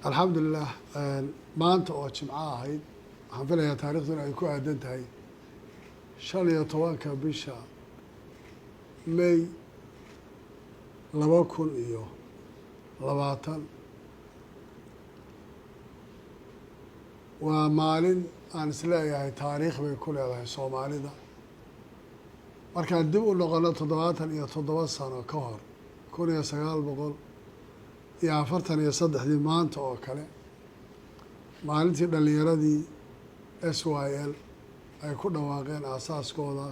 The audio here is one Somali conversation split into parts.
alxamdulilah maanta oo jimco ahayd waxaan filayaa taarikhdan ay ku aadan tahay 15 bisha May 2020 waa maalin aan isleeyahay taariikh bay ku leedahay Soomaalida markaan dib u noqono 77 sano ka hor 1943 maanta oo kale maalintii dhalinyaradii SYL ay ku dhawaaqeen aasaaskooda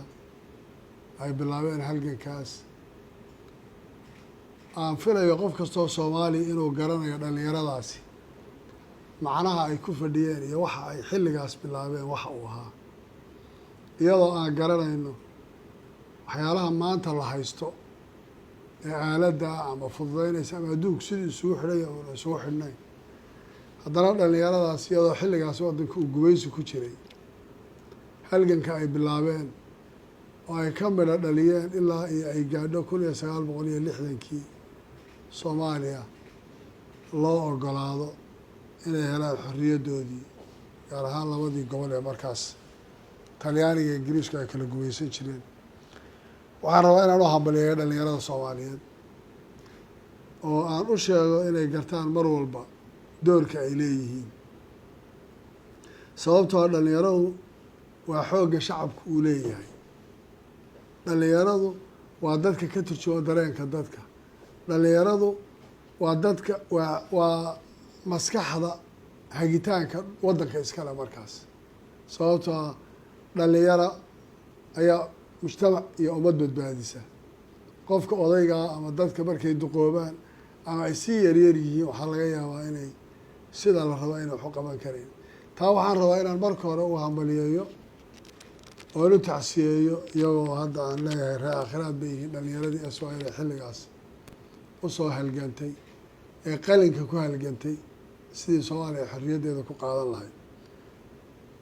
ay bilaabeen halgankaas aan filayo qof kastoo Soomaali inuu garanayo dhalinyaradaasi macnaha ay ku fadhiyeen iyo waxa ay xilligaas bilaabeen waxa uu ahaa iyadoo aan garanayno waxyaalaha maanta la haysto ee aaladda ama fududeynaysa ama adduunku sidii isugu xidhay oo isugu xidhnayn haddana dhalinyaradaas iyadoo xilligaas waddanka uu gumaysi ku jiray halganka ay bilaabeen oo ay ka midho dhaliyeen ilaa iyo ay gaadho 1960kii Soomaaliya loo ogolaado inay helaan xorriyaddoodii gaar ahaan labadii gobol ee markaas Talyaaniga iyo Ingiriisku ay kala gumaysan jireen waxaan rabaa inaan u hambaliyeeyo dhalinyarada Soomaaliyeed oo aan u sheego inay gartaan mar walba doorka ay leeyihiin sababtoo dhalinyaradu waa xoogga shacabku uu leeyahay dhalinyaradu waa dadka ka turjuma dareenka dadka dhalinyaradu waa dadka waa maskaxda hagitaanka waddanka iskale markaas sababtoo dhalinyaro ayaa mujtamac iyo ummad badbaadisa qofka odaygaa ama dadka markay duqoobaan ama ay sii yaryar yihiin waxaa laga yaabaa inay sida la rabo inay wax u qaban karayn taa waxaan rabaa inaan marka hore u hambaliyeeyo oo u tacsiyeeyo iyagoo hadda aan leeyahay ree aakhiraad bay yihiin dhalinyaradii SYL ee xilligaas usoo halgantay ee qalinka ku halgantay sidii Soomaaliya xorriyaddeeda ku qaadan lahayd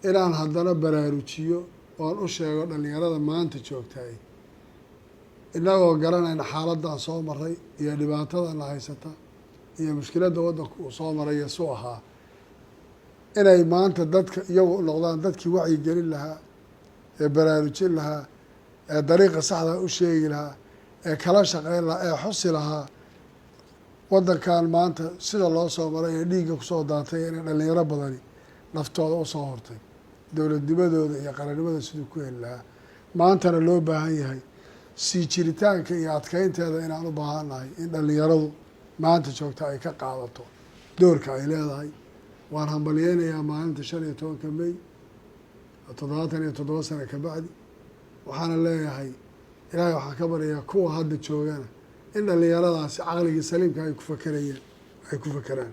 inaan haddana baraarujiyo oon u sheego dhalinyarada maanta joogtaay innagoo garanayna xaaladdan soo maray iyo dhibaatadana haysata iyo mushkiladda waddanku uu soo maray iyo suu ahaa inay maanta dadka iyagu noqdaan dadkii wacyigelin lahaa ee baraarujin lahaa ee dariiqa saxda u sheegi lahaa ee kala shaqeyn lahaa ee xusi lahaa waddankan maanta sida loo soo maray ee dhiigga kusoo daatay inay dhalinyaro badani naftooda usoo hortay dowladnimadooda iyo qaranimada siduu ku heli lahaa maantana loo baahan yahay sii jiritaanka iyo adkeynteeda inaan u baahannahay in dhalinyaradu maanta joogta ay ka qaadato doorka ay leedahay waan hambaliyeynayaa maalinta 15 May 77 sano ka bacdi waxaana leeyahay ilaahay waxaan ka baryayaa kuwa hadda joogana in dhalinyaradaasi caqligii saliimka ay ku fakerayeen ay ku fakeraan